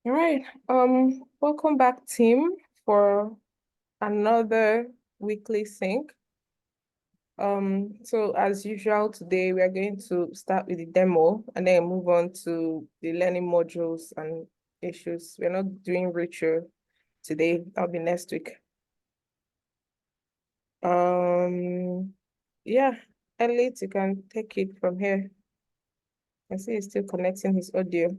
All right. Welcome back, team, for another weekly sync. So as usual, today we are going to start with the demo and then move on to the learning modules and issues. We're not doing ritual today. That'll be next week. Yeah, Elliot, you can take it from here. I see he's still connecting his audio.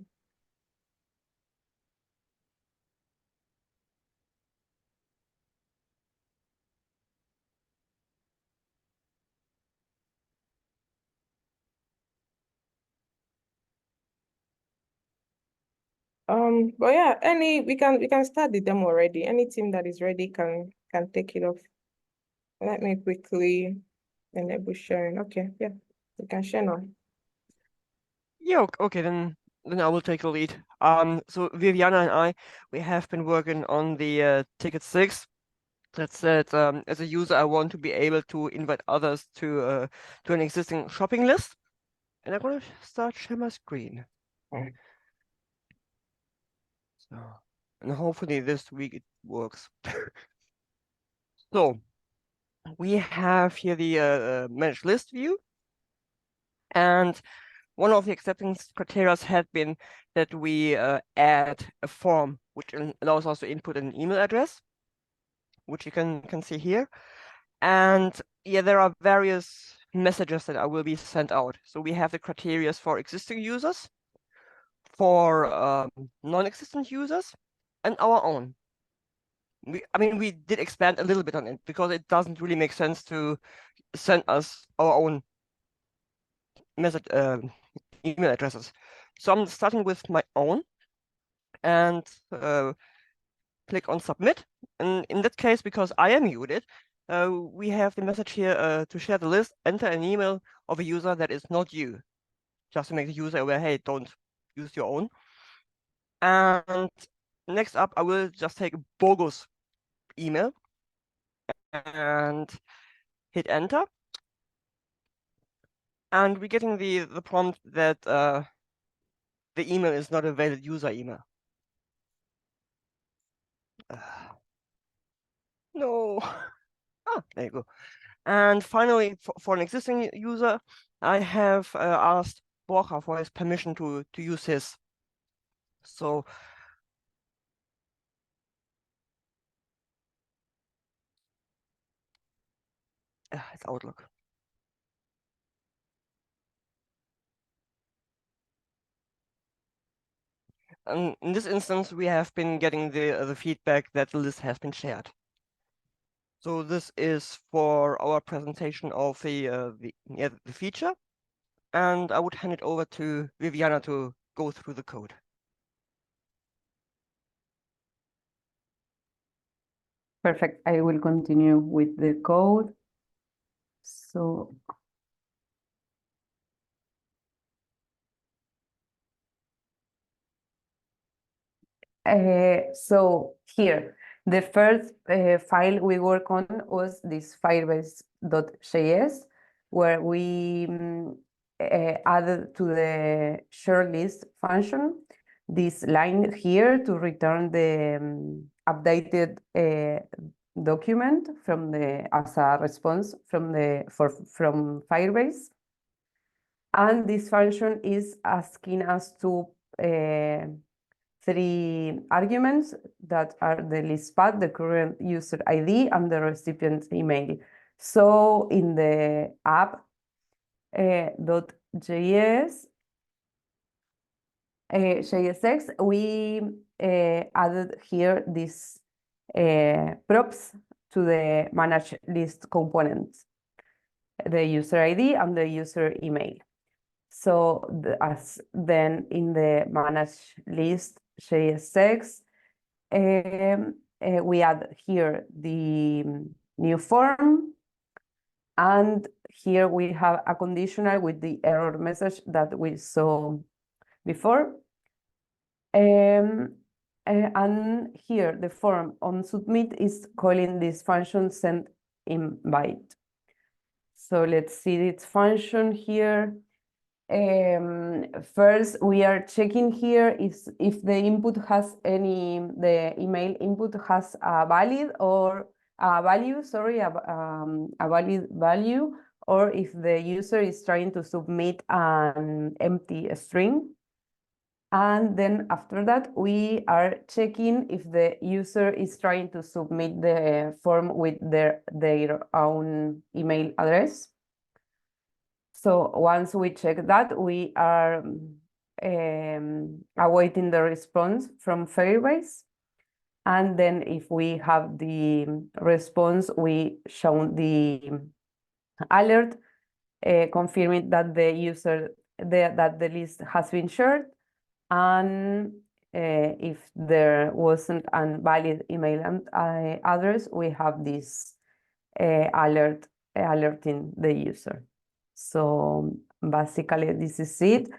But yeah, we can start the demo already. Any team that is ready can take it off. Let me quickly enable sharing. Okay, yeah, we can share now. Yeah, okay, then I will take the lead. So Viviana and I, we have been working on the ticket 6. That said, as a user, I want to be able to invite others to an existing shopping list, and I'm gonna start share my screen. So, and hopefully this week it works. So we have here the manage list view, and one of the acceptance criteria had been that we add a form which allows us to input an email address, which you can see here. And yeah, there are various messages that will be sent out. So we have the criteria for existing users, for non-existent users, and our own. I mean, we did expand a little bit on it because it doesn't really make sense to send us our own message email addresses. So I'm starting with my own and click on submit. And in that case, because I am muted, we have the message here to share the list, enter an email of a user that is not you, just to make the user aware, hey, don't use your own. And next up, I will just take a bogus email and hit enter. And we're getting the prompt that the email is not a valid user email. No. Ah, there you go. And finally, for an existing user, I have asked Borja for his permission to use his. So it's Outlook. And in this instance, we have been getting the feedback that the list has been shared. So this is for our presentation of the feature, and I would hand it over to Viviana to go through the code. Perfect. I will continue with the code. So here, the first file we work on was this firebase.js, where we added to the share list function this line here to return the updated document as a response from Firebase. And this function is asking us to 3 arguments that are the list path, the current user ID, and the recipient's email. So in the app.js, JSX, we added here these props to the manage list components, the user ID and the user email. So as then in the manage list JSX, we add here the new form, and here we have a conditional with the error message that we saw before. And here the form on submit is calling this function send invite. So let's see its function here. First, we are checking here if the input has the email input has a valid or a value, sorry, a valid value, or if the user is trying to submit an empty string. And then after that, we are checking if the user is trying to submit the form with their own email address. So once we check that, we are awaiting the response from Firebase. And then if we have the response, we show the alert confirming that the user, that the list has been shared. And if there wasn't a valid email address, we have this alert alerting the user. So basically, this is it.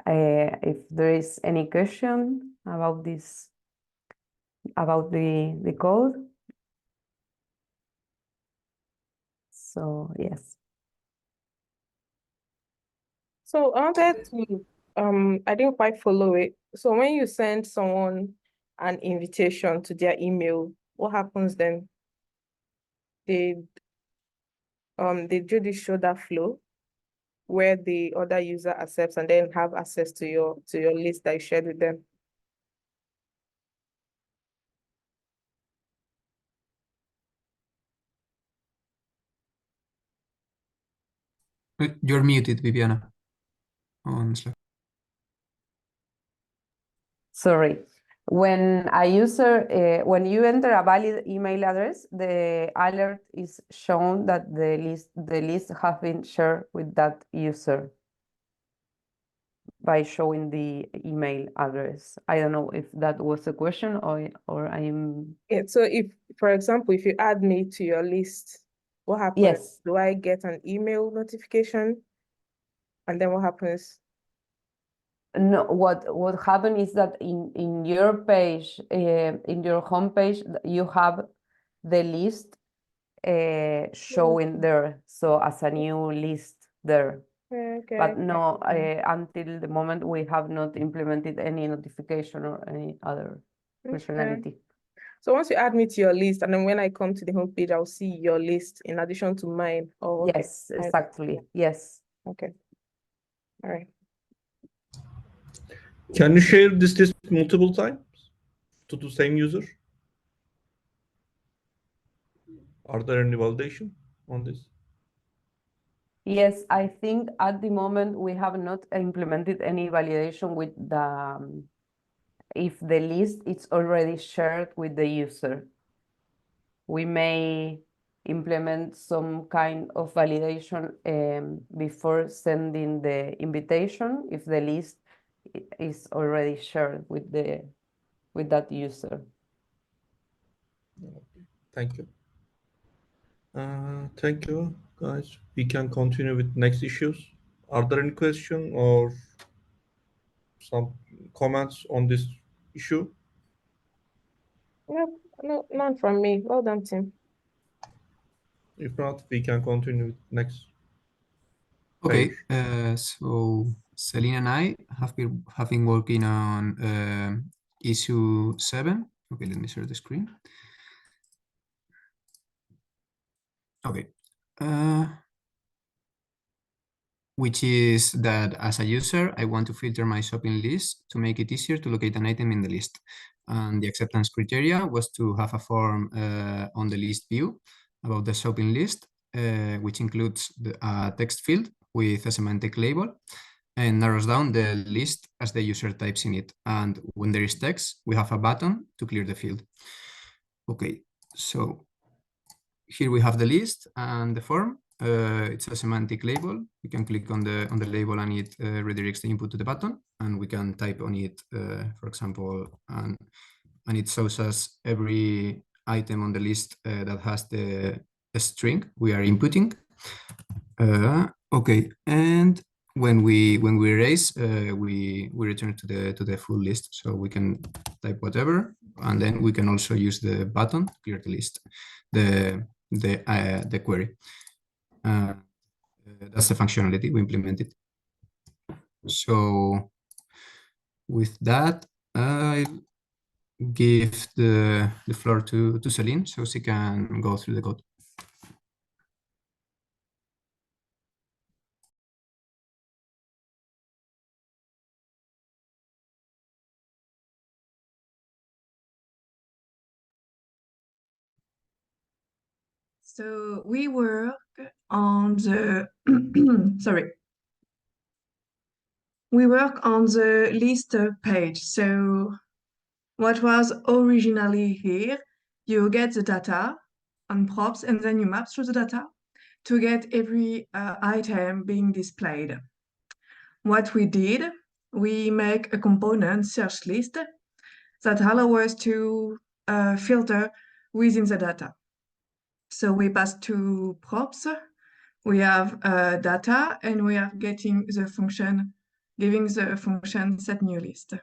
If there is any question about this, about the code. So yes. So I wanted to, I didn't quite follow it. So when you send someone an invitation to their email, what happens then? They do this shoulder flow where the other user accepts and then have access to your list that you shared with them. You're muted, Viviana, on Slack. Sorry. When a user, when you enter a valid email address, the alert is shown that the list has been shared with that user by showing the email address. I don't know if that was a question or I'm. Yeah, so if, for example, if you add me to your list, what happens? Yes. Do I get an email notification? And then what happens? No, what happened is that in your page, in your homepage, you have the list showing there, so as a new list there. Okay. But no, until the moment we have not implemented any notification or any other functionality. So once you add me to your list, and then when I come to the homepage, I'll see your list in addition to mine. Oh, okay. Yes, exactly. Yes. Okay. All right. Can you share this list multiple times to the same user? Are there any validation on this? Yes, I think at the moment we have not implemented any validation with the if the list is already shared with the user. We may implement some kind of validation before sending the invitation if the list is already shared with that user. Thank you. Thank you, guys. We can continue with next issues. Are there any questions or some comments on this issue? No, none from me. Well done, Tim. If not, we can continue with next. Okay, so Celine and I have been working on issue 7. Okay, let me share the screen. Okay, which is that as a user, I want to filter my shopping list to make it easier to locate an item in the list. And the acceptance criteria was to have a form on the list view about the shopping list, which includes a text field with a semantic label and narrows down the list as the user types in it. And when there is text, we have a button to clear the field. Okay, so here we have the list and the form. It's a semantic label. We can click on the label and it redirects the input to the button, and we can type on it, for example, and it shows us every item on the list that has the string we are inputting. Okay, and when we erase, we return to the full list, so we can type whatever, and then we can also use the button to clear the list, the query. That's the functionality we implemented. So with that, I give the floor to Celine so she can go through the code. So we work on the sorry. We work on the list page. So what was originally here, you get the data on props and then you map through the data to get every item being displayed. What we did, we make a component search list that allows us to filter within the data. So we pass two props, we have data, and we are getting the function, giving the function set new list.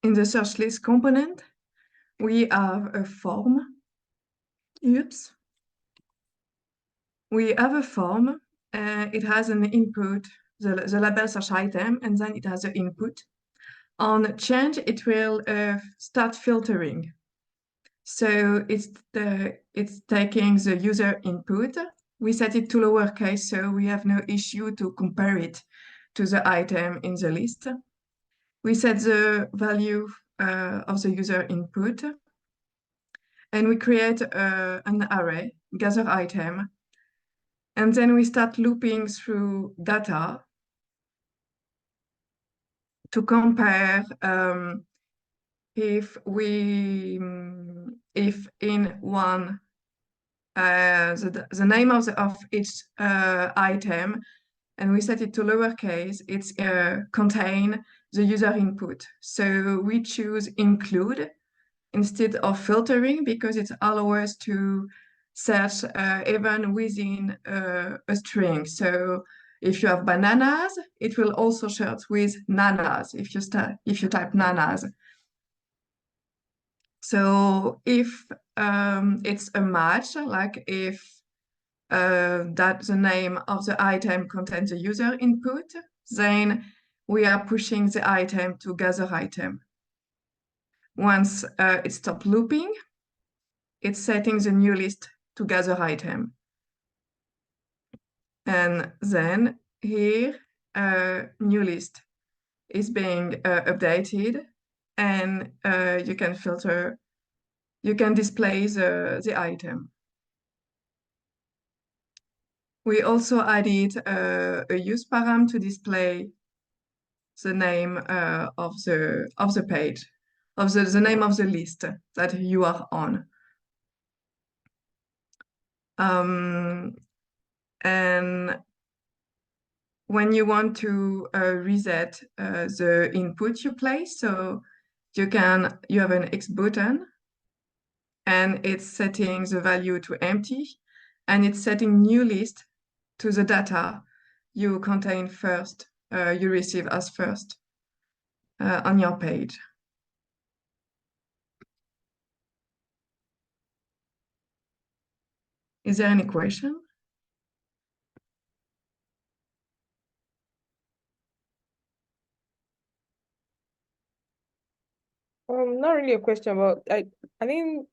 In the search list component, we have a form. Oops. We have a form. It has an input, the label search item, and then it has an input. On change, it will start filtering. So it's taking the user input. We set it to lowercase, so we have no issue to compare it to the item in the list. We set the value of the user input, and we create an array, gather item, and then we start looping through data to compare if in one the name of each item, and we set it to lowercase, it's contain the user input. So we choose include instead of filtering because it allows us to search even within a string. So if you have bananas, it will also search with nanas if you type nanas. So if it's a match, like if that the name of the item contains the user input, then we are pushing the item to gather item. Once it stops looping, it's setting the new list to gather item. And then here, new list is being updated, and you can filter, you can display the item. We also added a use param to display the name of the page, of the name of the list that you are on. And when you want to reset the input you place, so you have an X button, and it's setting the value to empty, and it's setting new list to the data you contain first, you receive as first on your page. Is there any question? Not really a question, but I think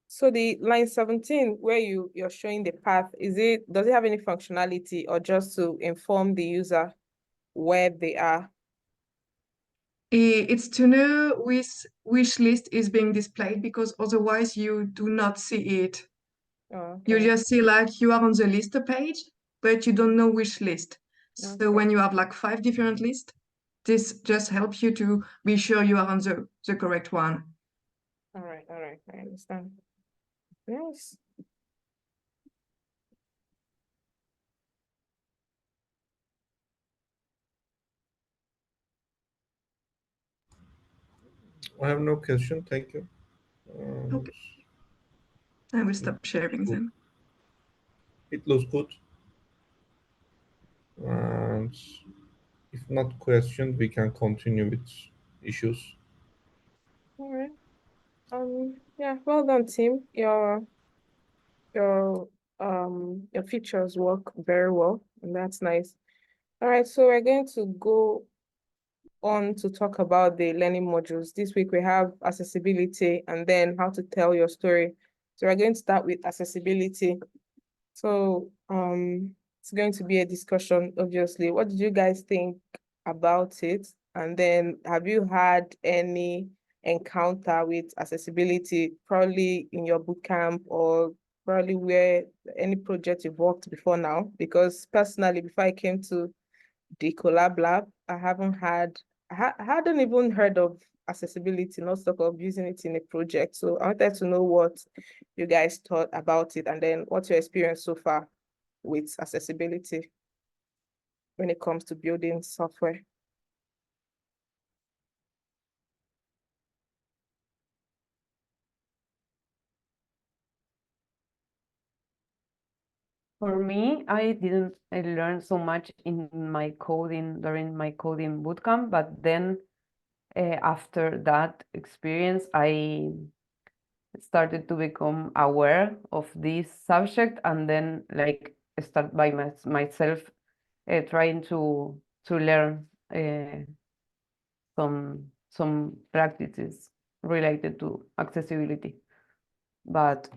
so the line 17 where you're showing the path, does it have any functionality or just to inform the user where they are? It's to know which list is being displayed, because otherwise you do not see it. Oh, You okay. just see like you are on the list page, but you don't know which list. Okay. So when you have like 5 different lists, this just helps you to be sure you are on the correct one. All right, I understand. Nice. I have no question. Thank you. Okay. I will stop sharing then. It looks good. And if not question, we can continue with issues. All right. Yeah, well done, team. Your your features work very well, and that's nice. All right, so we're going to go on to talk about the learning modules. This week we have accessibility and then how to tell your story. So we're going to start with accessibility. So it's going to be a discussion, obviously. What did you guys think about it? And then have you had any encounter with accessibility, probably in your bootcamp or probably where any project you've worked before now? Because personally, before I came to the Collab Lab, I hadn't even heard of accessibility, not talk of using it in a project. So I wanted to know what you guys thought about it and then what's your experience so far with accessibility when it comes to building software. For me, I didn't learn so much in my coding during my coding bootcamp, but then after that experience, I started to become aware of this subject and then like start by myself trying to learn some practices related to accessibility, but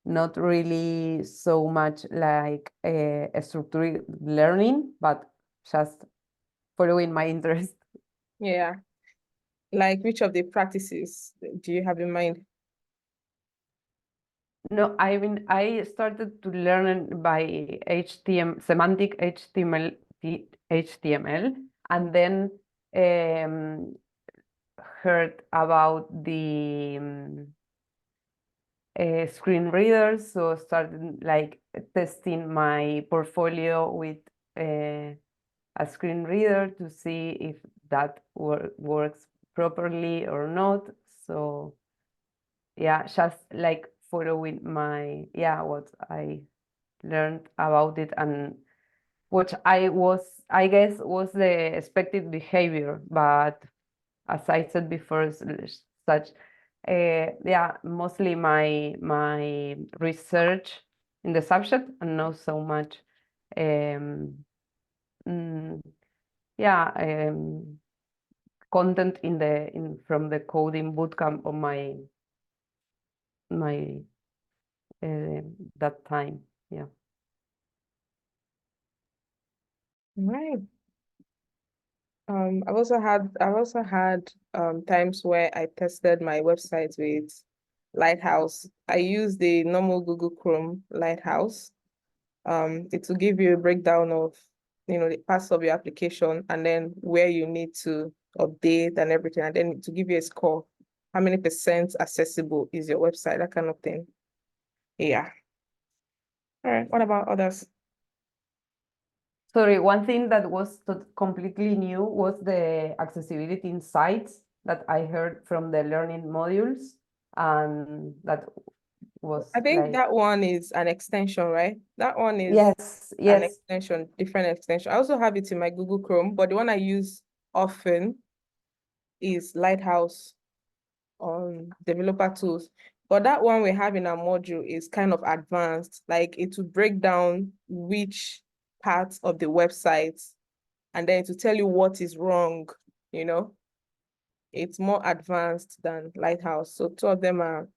not really so much like a structured learning, but just following my interest. Yeah. Like which of the practices do you have in mind? No, I mean, I started to learn by HTML, semantic HTML, and then heard about the screen readers. So started like testing my portfolio with a screen reader to see if that works properly or not. So yeah, just like following my, what I learned about it and which I guess was the expected behavior, but as I said before, such mostly my research in the subject and not so much um, mm, yeah content in from the coding bootcamp of my that time. Yeah. Right. I've also had times where I tested my website with Lighthouse. I use the normal Google Chrome Lighthouse. It will give you a breakdown of, the parts of your application and then where you need to update and everything, and then to give you a score. How many percent accessible is your website, that kind of thing. Yeah. All right. What about others? Sorry, one thing that was completely new was the accessibility insights that I heard from the learning modules, and that was I think like, that one is an extension, right? That one is yes, an yes. extension, different extension. I also have it in my Google Chrome, but the one I use often is Lighthouse on developer tools. But that one we have in our module is kind of advanced. Like it will break down which parts of the website and then to tell you what is wrong, you know. It's more advanced than Lighthouse. So two of them are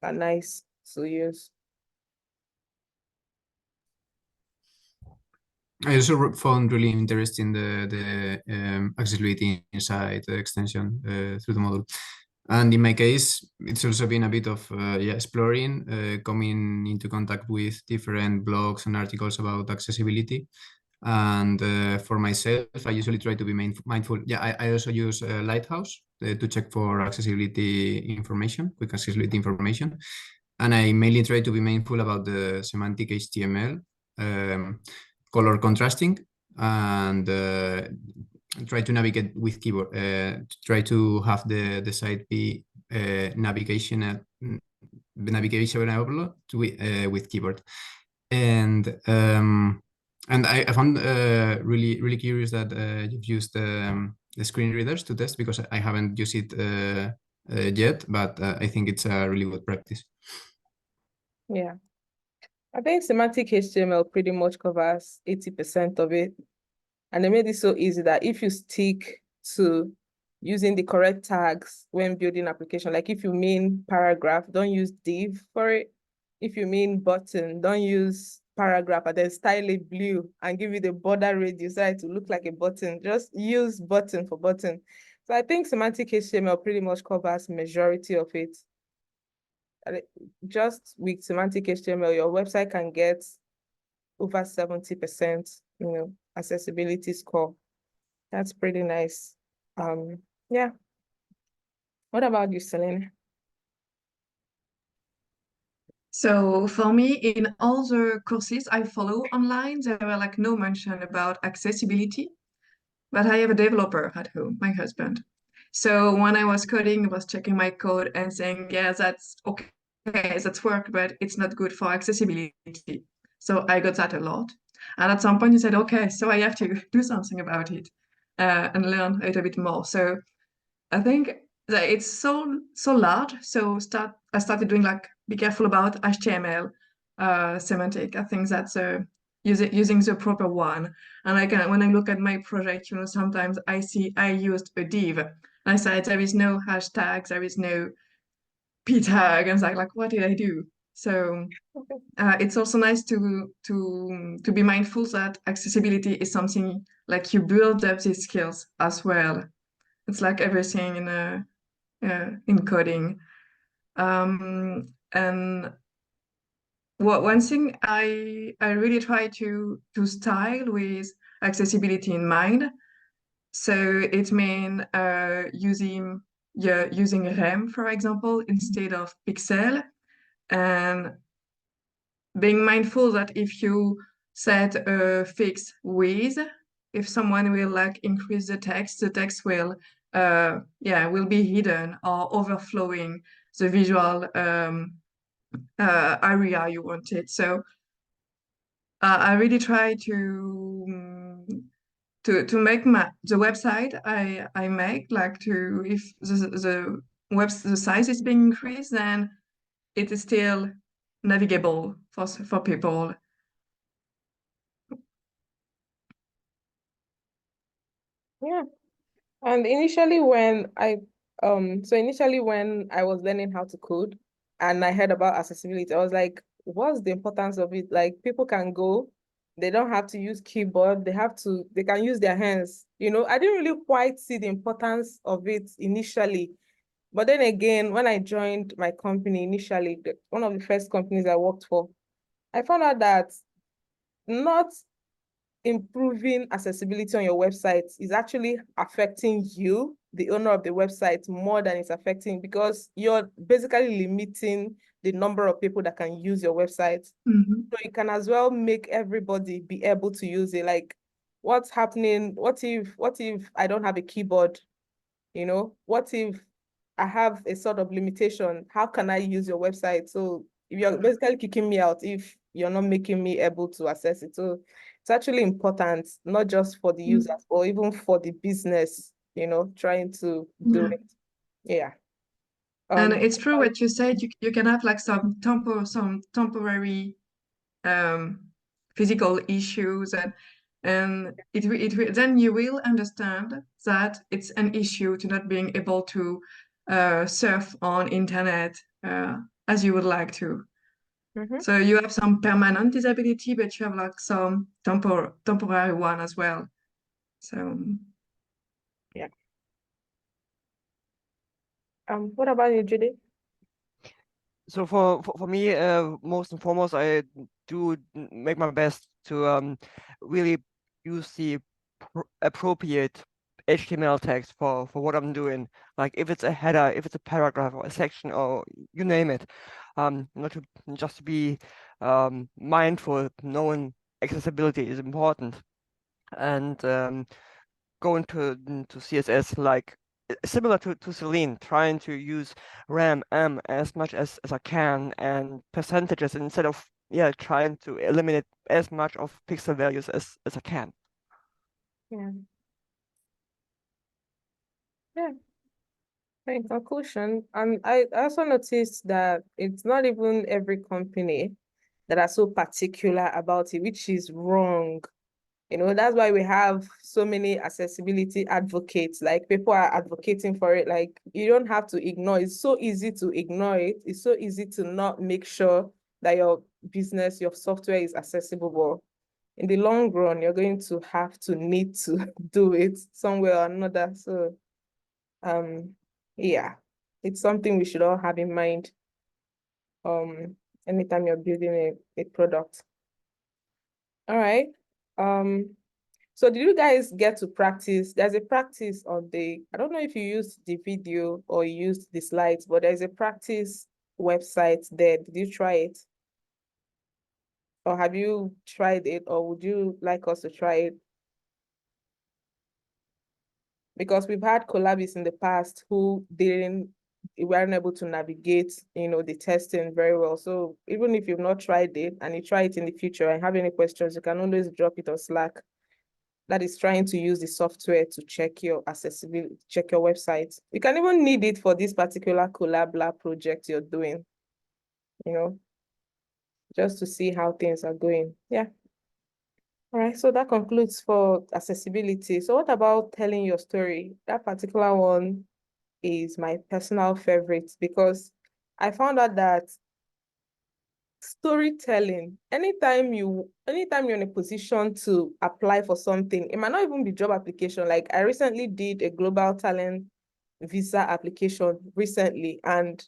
nice to use. I also found really interesting the accessibility inside the extension through the model. And in my case, it's also been a bit of exploring, coming into contact with different blogs and articles about accessibility. And for myself, I usually try to be mindful. Yeah, I also use Lighthouse to check for accessibility information, quick accessibility information. And I mainly try to be mindful about the semantic HTML, color contrasting, and try to navigate with keyboard. Try to have the site be navigational with keyboard. And I found really curious that you've used the screen readers to test, because I haven't used it yet, but I think it's a really good practice. Yeah. I think semantic HTML pretty much covers 80% of it. And they made it so easy that if you stick to using the correct tags when building application, like if you mean paragraph, don't use div for it. If you mean button, don't use paragraph and then style it blue and give it a border radius so it to look like a button. Just use button for button. So I think semantic HTML pretty much covers majority of it. Just with semantic HTML, your website can get over 70%, accessibility score. That's pretty nice. Yeah. What about you, Celine? So for me, in all the courses I follow online, there were like no mention about accessibility, but I have a developer at home, my husband. So when I was coding, I was checking my code and saying, yeah, that's okay, that's work, but it's not good for accessibility. So I got that a lot. And at some point he said, okay, so I have to do something about it and learn a little bit more. So I think that it's so large. So I started doing like be careful about HTML semantic. I think that's using the proper one. And when I look at my project, sometimes I see I used a div. And I said there is no hashtag, there is no p tag, and I was like, what did I do? So it's also nice to be mindful that accessibility is something like you build up these skills as well. It's like everything in coding. And one thing I really try to style with accessibility in mind. So it means using rem, for example, instead of pixel, and being mindful that if you set a fixed width, if someone will like increase the text will will be hidden or overflowing the visual area you wanted. So I really try to make the website I make like to if the size is being increased, then it is still navigable for people. Yeah. And initially when I was learning how to code and I heard about accessibility, I was like, what's the importance of it? Like people can go, they don't have to use keyboard, they can use their hands. I didn't really quite see the importance of it initially. But then again, when I joined my company initially, one of the first companies I worked for, I found out that not improving accessibility on your website is actually affecting you, the owner of the website, more than it's affecting, because you're basically limiting the number of people that can use your website. Mm-hmm. So you can as well make everybody be able to use it. Like, what's happening? What if I don't have a keyboard? What if I have a sort of limitation? How can I use your website? So if you're basically kicking me out if you're not making me able to access it. So it's actually important, not just for the users, or even for the business, trying to do it. Yeah. And it's true what you said. You can have like some temporary physical issues, and then you will understand that it's an issue to not being able to surf on internet as you would like to. So you have some permanent disability, but you have like some temporary one as well. So yeah. What about you, Judy? So for me, most and foremost, I do make my best to really use the appropriate HTML text for what I'm doing. Like if it's a header, if it's a paragraph or a section or you name it. Not to just to be mindful, knowing accessibility is important, and going to CSS like similar to Celine, trying to use RAM, M as much as I can and percentages instead of trying to eliminate as much of pixel values as I can. Yeah. Yeah. In conclusion, and I also noticed that it's not even every company that are so particular about it, which is wrong. You know, that's why we have so many accessibility advocates, like people are advocating for it. Like you don't have to ignore. It's so easy to ignore it. It's so easy to not make sure that your business, your software is accessible. But in the long run, you're going to have to need to do it somewhere or another. So yeah, it's something we should all have in mind anytime you're building a product. All right. So did you guys get to practice? There's a practice on I don't know if you used the video or you used the slides, but there's a practice website there. Did you try it? Or have you tried it? Or would you like us to try it? Because we've had collabs in the past who weren't able to navigate, the testing very well. So even if you've not tried it and you try it in the future and have any questions, you can always drop it on Slack. That is trying to use the software to check your accessibility, check your website. You can even need it for this particular Collab Lab project you're doing, just to see how things are going. Yeah. All right, so that concludes for accessibility. So what about telling your story? That particular one is my personal favorite because I found out that storytelling, anytime you're in a position to apply for something, it might not even be job application. Like I recently did a global talent visa application recently, and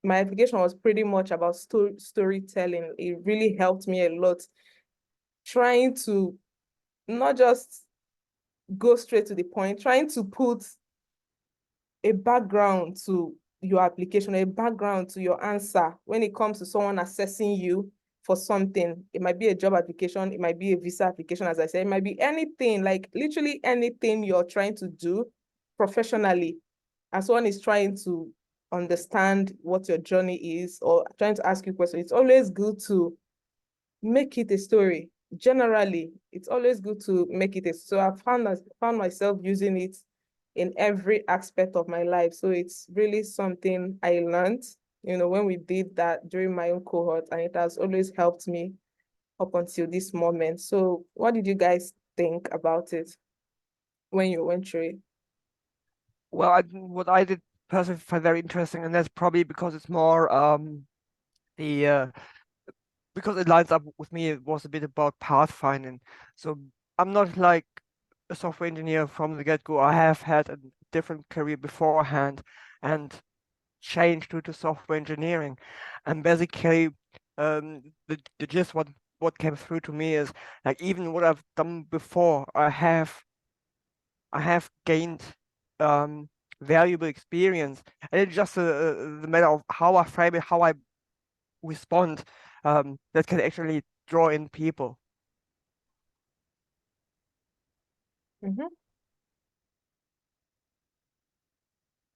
my application was pretty much about storytelling. It really helped me a lot, trying to not just go straight to the point, trying to put a background to your application, a background to your answer when it comes to someone assessing you for something. It might be a job application, it might be a visa application, as I said, it might be anything, like literally anything you're trying to do professionally. As someone is trying to understand what your journey is or trying to ask you questions, it's always good to make it a story. Generally, it's always good to make it so I've found myself using it in every aspect of my life. So it's really something I learned, when we did that during my own cohort, and it has always helped me up until this moment. So what did you guys think about it when you went through it? Well, what I did personally find very interesting, and that's probably because it's more the because it lines up with me, it was a bit about pathfinding. So I'm not like a software engineer from the get-go. I have had a different career beforehand and changed to software engineering. And basically, the gist what came through to me is like even what I've done before, I have gained valuable experience, and it's just the matter of how I frame it, how I respond, that can actually draw in people. Mm-hmm.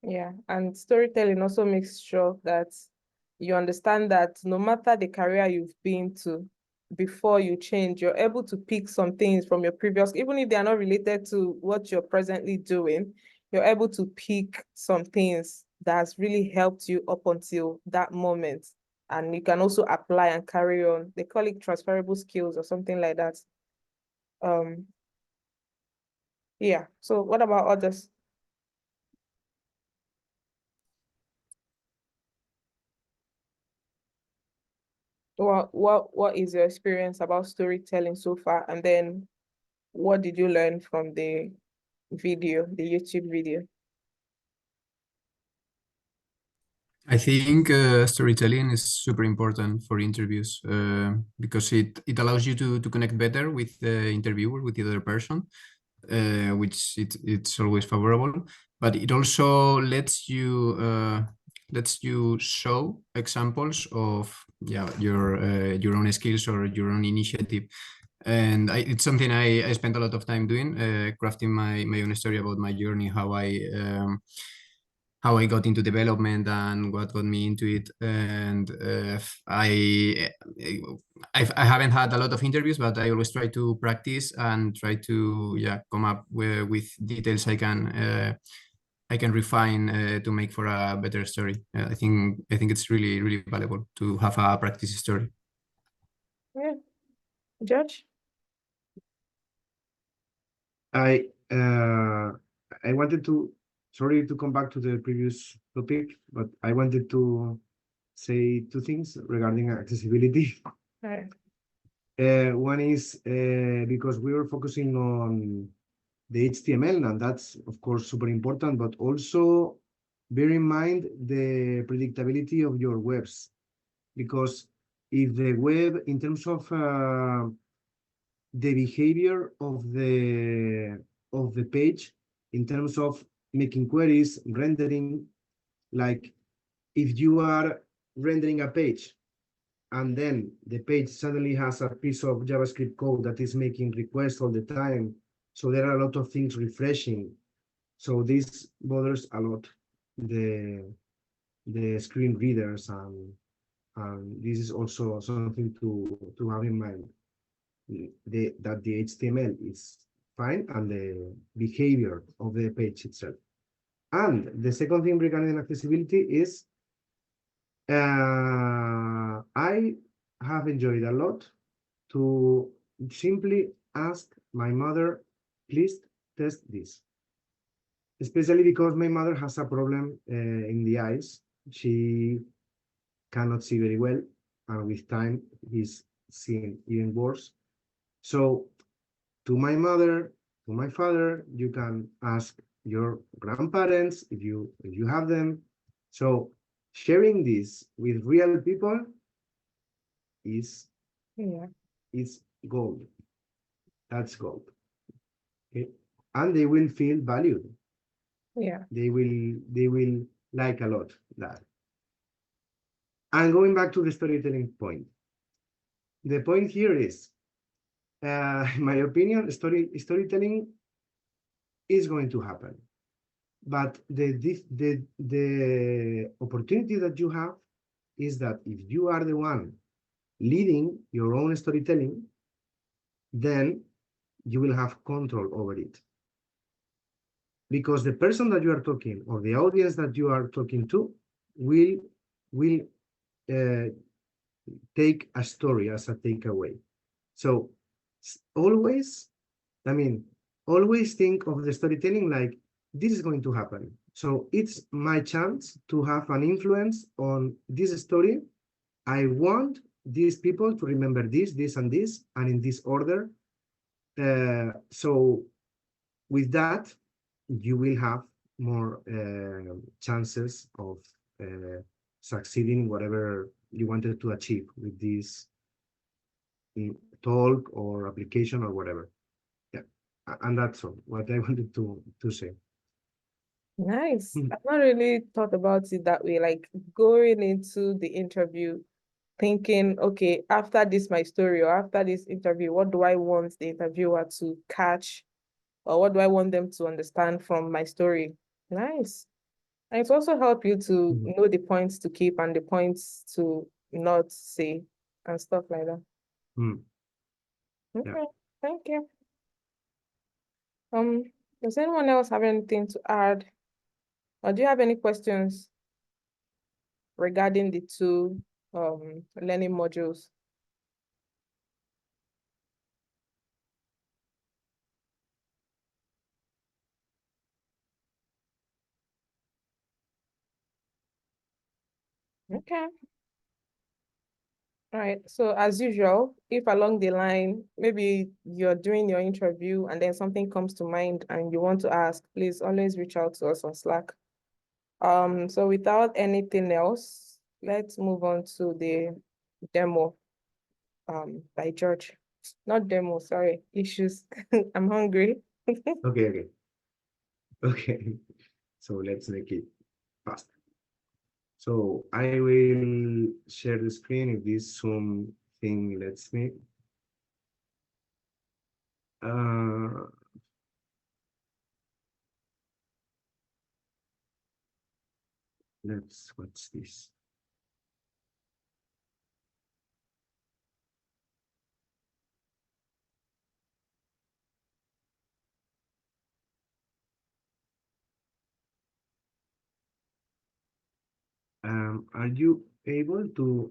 Yeah, and storytelling also makes sure that you understand that no matter the career you've been to, before you change, you're able to pick some things from your previous, even if they are not related to what you're presently doing, you're able to pick some things that has really helped you up until that moment. And you can also apply and carry on. They call it transferable skills or something like that. Yeah. So what about others? What is your experience about storytelling so far? And then what did you learn from the YouTube video? I think storytelling is super important for interviews because it allows you to connect better with the interviewer, with the other person, which it's always favorable. But it also lets you show examples of your own skills or your own initiative. And it's something I spent a lot of time doing, crafting my own story about my journey, how I got into development and what got me into it. And I haven't had a lot of interviews, but I always try to practice and try to come up with details I can refine to make for a better story. I think it's really valuable to have a practice story. Yeah. George? I uh, I wanted to, sorry to come back to the previous topic, but I wanted to say two things regarding accessibility. Right. One is because we were focusing on the HTML, and that's of course super important, but also bear in mind the predictability of your webs, because if the web, in terms of the behavior of the page, in terms of making queries, rendering, like if you are rendering a page and then the page suddenly has a piece of JavaScript code that is making requests all the time, so there are a lot of things refreshing. So this bothers a lot the screen readers, and this is also something to have in mind. That the HTML is fine and the behavior of the page itself. And the second thing regarding accessibility is I have enjoyed a lot to simply ask my mother, please test this. Especially because my mother has a problem in the eyes. She cannot see very well, and with time, he's seeing even worse. So to my mother, to my father, you can ask your grandparents if you have them. So sharing this with real people is Yeah. is gold. That's gold. Okay? And they will feel valued. Yeah. They will like a lot that. And going back to the storytelling point, the point here is, in my opinion, storytelling is going to happen. But the opportunity that you have is that if you are the one leading your own storytelling, then you will have control over it. Because the person that you are talking, or the audience that you are talking to, will uh, take a story as a takeaway. So always, I mean, always think of the storytelling like this is going to happen. So it's my chance to have an influence on this story. I want these people to remember this, and this, and in this order. So with that, you will have more chances of succeeding in whatever you wanted to achieve with this talk or application or whatever. Yeah, and that's all what I wanted to say. Nice. I've not really thought about it that way. Like going into the interview, thinking, okay, after this, my story, or after this interview, what do I want the interviewer to catch, or what do I want them to understand from my story? Nice. And it's also help you to know the points to keep and the points to not say and stuff like that. Mm. Okay, Yeah. thank you. Does anyone else have anything to add? Or do you have any questions regarding the two learning modules? Okay. All right. So as usual, if along the line, maybe you're doing your interview and then something comes to mind and you want to ask, please always reach out to us on Slack. So without anything else, let's move on to the demo by George. Not demo, sorry, issues. I'm hungry. Okay. Okay. So let's make it fast. So I will share the screen if this Zoom thing lets me. Uh, what's this? Are you able to,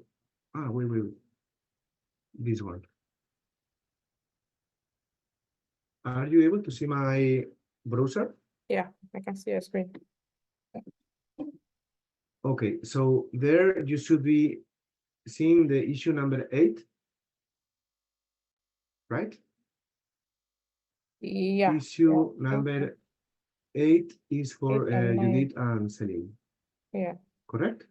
wait. this one. Are you able to see my browser? Yeah, I can see your screen. Okay, so there you should be seeing the issue number 8, right? Yeah. Issue yeah. number 8 is for 8 and 9. Judith and Celine, Yeah. correct?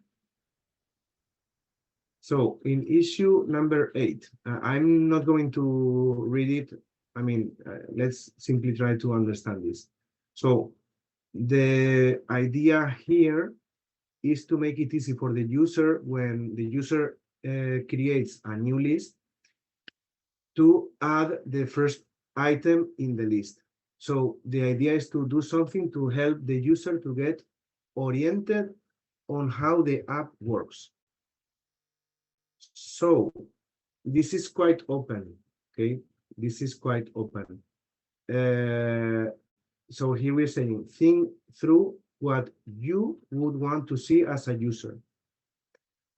So in issue number 8, I'm not going to read it. I mean, let's simply try to understand this. So the idea here is to make it easy for the user when the user creates a new list to add the first item in the list. So the idea is to do something to help the user to get oriented on how the app works. So this is quite open, okay? This is quite open. So here we're saying, think through what you would want to see as a user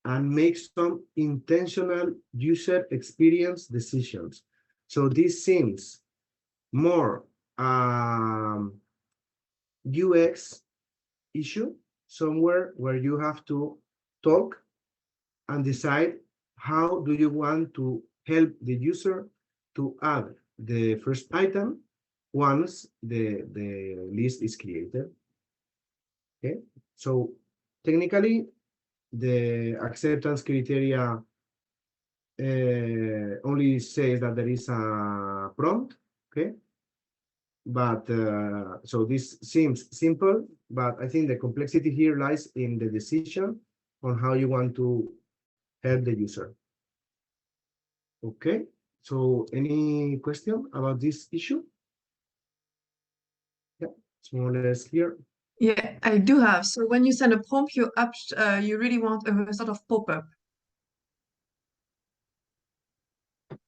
and make some intentional user experience decisions. So this seems more UX issue, somewhere where you have to talk and decide how do you want to help the user to add the first item once the list is created. Okay, so technically the acceptance criteria only says that there is a prompt, okay? But so this seems simple, but I think the complexity here lies in the decision on how you want to help the user. Okay, so any question about this issue? Yeah, it's more or less clear. Yeah, I do have. So when you send a prompt, you really want a sort of pop-up.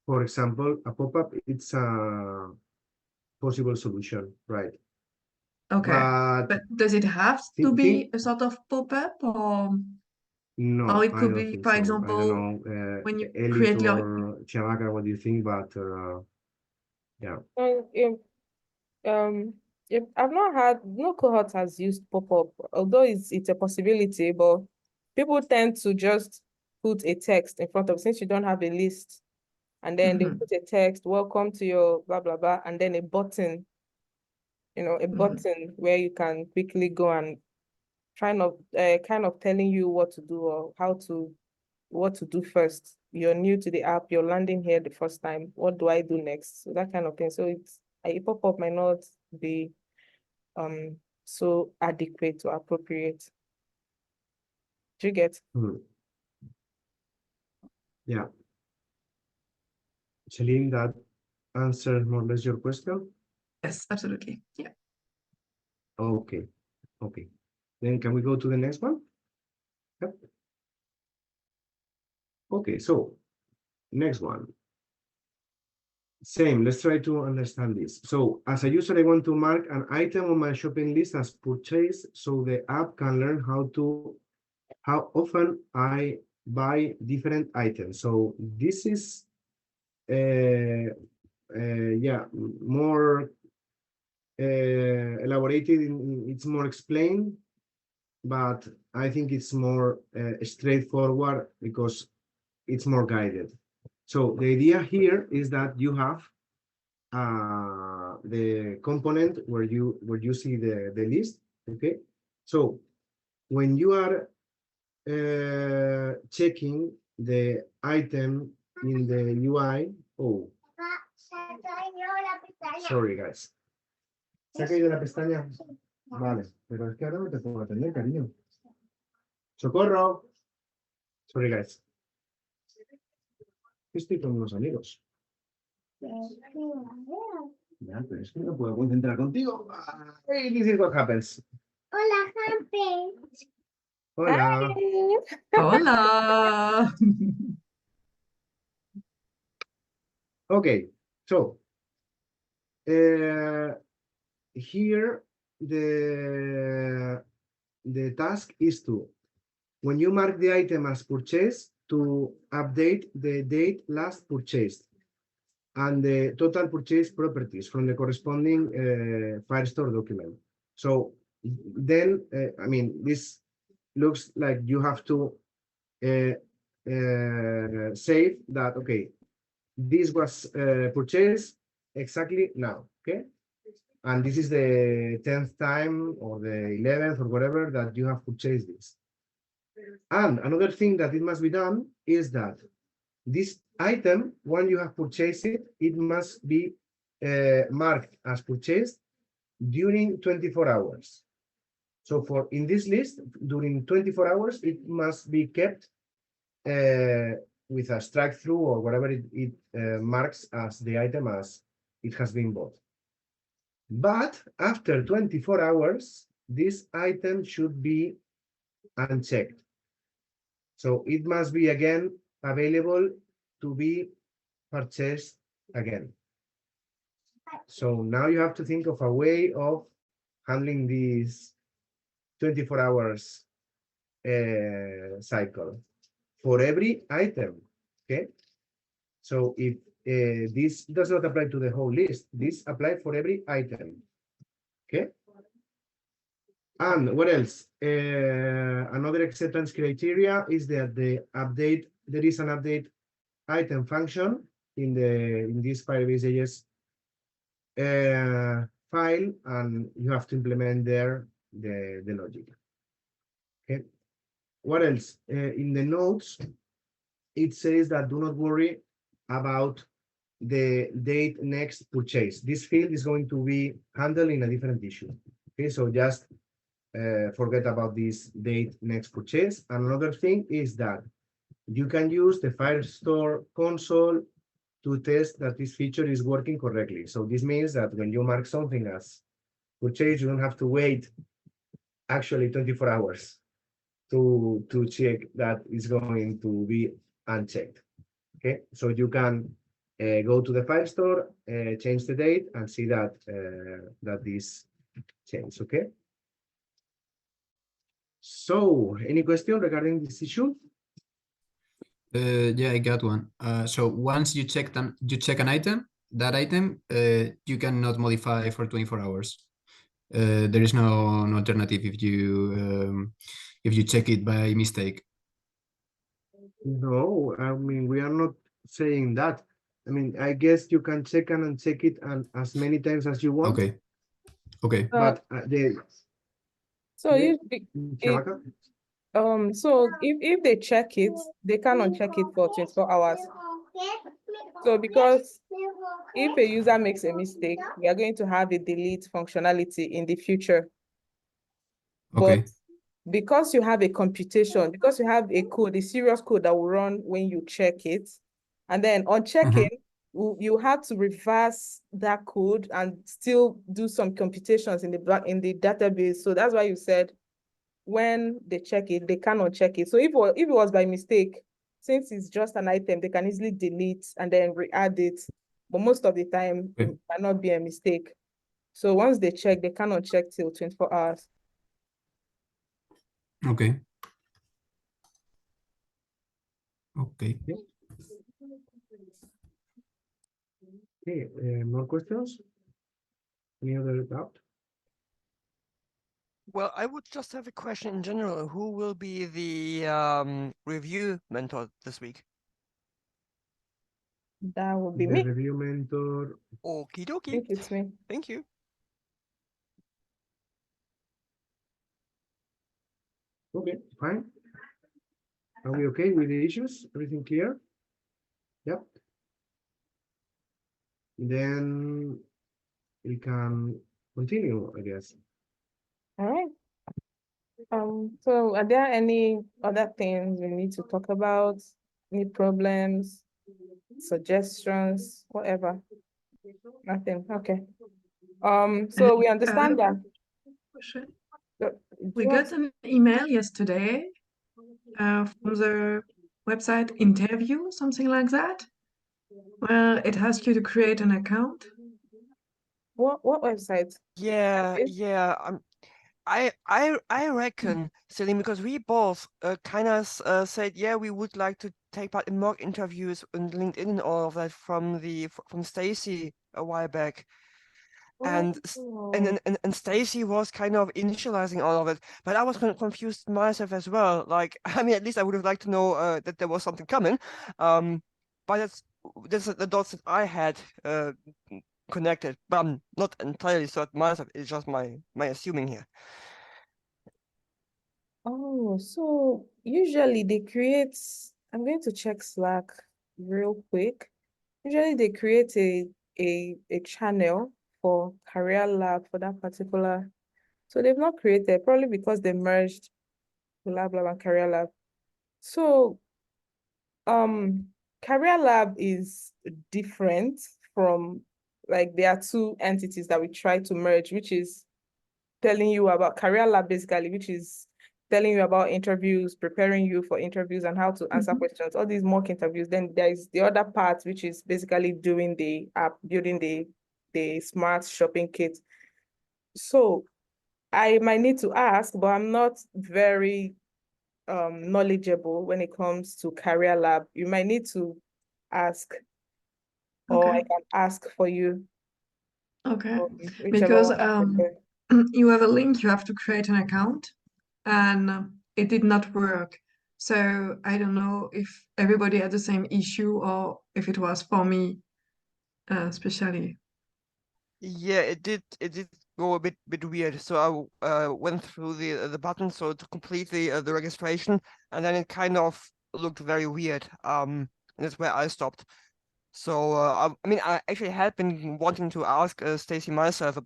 For example, a pop-up, it's a possible solution, right? Okay, but does it have to be a sort of pop-up, or no, it I could don't be, think for so. example, I don't know, when you Elite create your or Chavaka, what do you think? But yeah. I've not had, no cohort has used pop-up, although it's a possibility, but people tend to just put a text in front of, since you don't have a list, and then they put a text, welcome to your blah blah blah, and then a button, a button where you can quickly go and kind of telling you what to do or what to do first. You're new to the app, you're landing here the first time. What do I do next? So that kind of thing. So a pop-up might not be so adequate or appropriate. Do you get? Yeah. Celine, that answers more or less your question? Yes, absolutely. Yeah. Okay. Okay. Then can we go to the next one? Yep. Okay, so next one. Same, let's try to understand this. So as a user, I want to mark an item on my shopping list as purchase so the app can learn how often I buy different items. So this is yeah, more elaborated, it's more explained, but I think it's more straightforward because it's more guided. So the idea here is that you have the component where you see the list. Okay, so when you are checking the item in the UI, oh, sorry guys, ¿se ha caído la pestaña? Vale, pero es que ahora no te puedo atender, cariño. ¡Socorro! Sorry guys. Estoy con unos amigos. Ya, pero es que no puedo concentrar contigo. Hey, this is what happens. Hola, Hampe. Hola. Hola. Okay, so here the task is to, when you mark the item as purchase, to update the date last purchased and the total purchase properties from the corresponding Firestore document. So then, I mean, this looks like you have to save that, okay, this was purchased exactly now, okay? And this is the 10th time or the 11th or whatever that you have purchased this. And another thing that it must be done is that this item, when you have purchased it, it must be marked as purchased during 24 hours. So for in this list, during 24 hours, it must be kept with a strike through or whatever it marks as the item as it has been bought. But after 24 hours, this item should be unchecked. So it must be again available to be purchased again. So now you have to think of a way of handling this 24 hours cycle for every item, okay? So if this does not apply to the whole list, this applies for every item, okay? And what else? Another acceptance criteria is that the update, there is an update item function in this Firebase.js file, and you have to implement there the logic. Okay. What else? In the notes, it says that do not worry about the date next purchase. This field is going to be handled in a different issue. Okay, so just forget about this date next purchase. Another thing is that you can use the Firestore console to test that this feature is working correctly. So this means that when you mark something as purchase, you don't have to wait actually 24 hours to check that it's going to be unchecked. Okay, so you can go to the Firestore, change the date, and see that that this changed. Okay. So, any question regarding this issue? Yeah, I got one. So once you check an item, that item you cannot modify for 24 hours. There is no alternative if you check it by mistake. No, I mean, we are not saying that. I mean, I guess you can check and uncheck it and as many times as you want. Okay. Okay. But So Yeah. so if they check it, they can uncheck it for 24 hours. So because if a user makes a mistake, we are going to have a delete functionality in the future. Okay. But because you have a computation, because you have a code, a serious code that will run when you check it, and then on checking, you have to reverse that code and still do some computations in the database. So that's why you said when they check it, they cannot check it. So if it was by mistake, since it's just an item, they can easily delete and then re-add it. But most of the time, it cannot be a mistake. So once they check, they cannot check till 24 hours. Okay. Okay. Okay, more questions? Any other doubt? Well, I would just have a question in general. Who will be the review mentor this week? That would be The me. review mentor. Okie I dokie. think it's me. Thank you. Okay, fine. Are we okay with the issues? Everything clear? Yep. Then we can continue, I guess. All right. So are there any other things we need to talk about? Any problems, suggestions, whatever? Nothing. Okay. So we understand that. Question. So, We got an email yesterday from the website interview, something like that. Well, it asks you to create an account. what website? Yeah, Okay. yeah. I reckon, Celine, because we both kind of said, yeah, we would like to take part in mock interviews on LinkedIn and all of that from Stacy a while back. And Oh. Stacy was kind of initializing all of it, but I was confused myself as well. Like, I mean, at least I would have liked to know that there was something coming. But that's the dots that I had connected, but I'm not entirely certain myself. It's just my assuming here. Oh, so usually they create, I'm going to check Slack real quick. Usually they create a channel for Career Lab for that particular. So they've not created, probably because they merged Collab Lab and Career Lab. So Career Lab is different from, like, there are two entities that we try to merge, which is telling you about Career Lab basically, which is telling you about interviews, preparing you for interviews and how to answer questions, all these mock interviews. Then there is the other part, which is basically doing the app, building the smart shopping kit. So I might need to ask, but I'm not very knowledgeable when it comes to Career Lab. You might need to ask, or I Okay. can ask for you, Okay. whichever Because one you prefer. you have a link, you have to create an account, and it did not work. So I don't know if everybody had the same issue or if it was for me, especially. Yeah, it did go a bit weird. So I went through the button so to complete the registration, and then it kind of looked very weird. And that's where I stopped. So I mean, I actually had been wanting to ask Stacy myself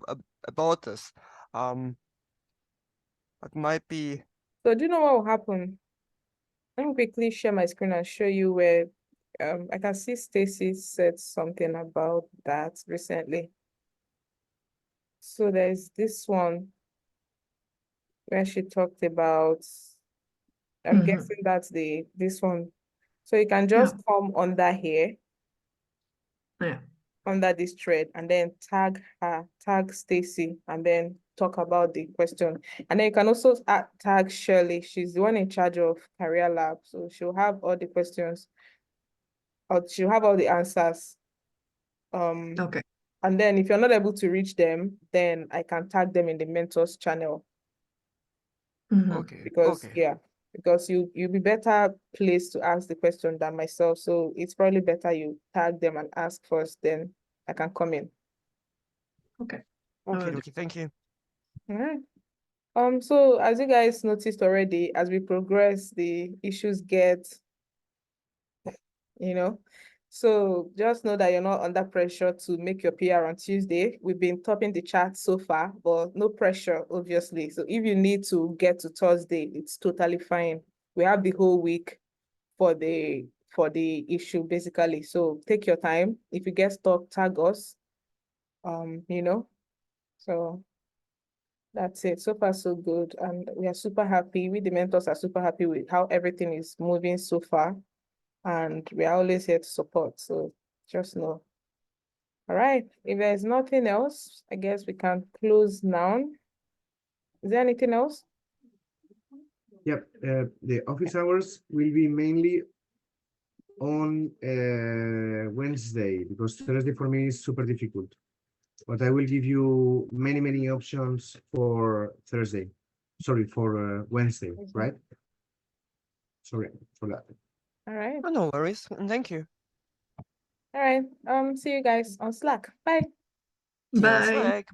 about this. It might be. So do you know what will happen? Let me quickly share my screen and show you where I can see Stacy said something about that recently. So there's this one where she talked about, I'm guessing that's this one. So you can just come under here, Yeah. under this thread, and then tag her, tag Stacy, and then talk about the question. And then you can also tag Shirley. She's the one in charge of Career Lab. So she'll have all the questions, or she'll have all the answers. Okay. And then if you're not able to reach them, then I can tag them in the mentors channel. Okay. Because Okay. yeah, because you'll be better placed to ask the question than myself. So it's probably better you tag them and ask first, then I can come in. Okay. Okay. Okay. Thank you. All right. So as you guys noticed already, as we progress, the issues get, you know, so just know that you're not under pressure to make your PR on Tuesday. We've been topping the chart so far, but no pressure, obviously. So if you need to get to Thursday, it's totally fine. We have the whole week for the issue, basically. So take your time. If you get stuck, tag us. You know, so that's it. So far, so good. And we are super happy. We, the mentors, are super happy with how everything is moving so far. And we are always here to support. So just know. All right. If there's nothing else, I guess we can close now. Is there anything else? Yep. The office hours will be mainly on Wednesday, because Thursday for me is super difficult. But I will give you many options for Thursday. Sorry, for Wednesday, right? Sorry for that. All right. Oh, no worries. Thank you. All right. See you guys on Slack. Bye. See you on Bye. Slack.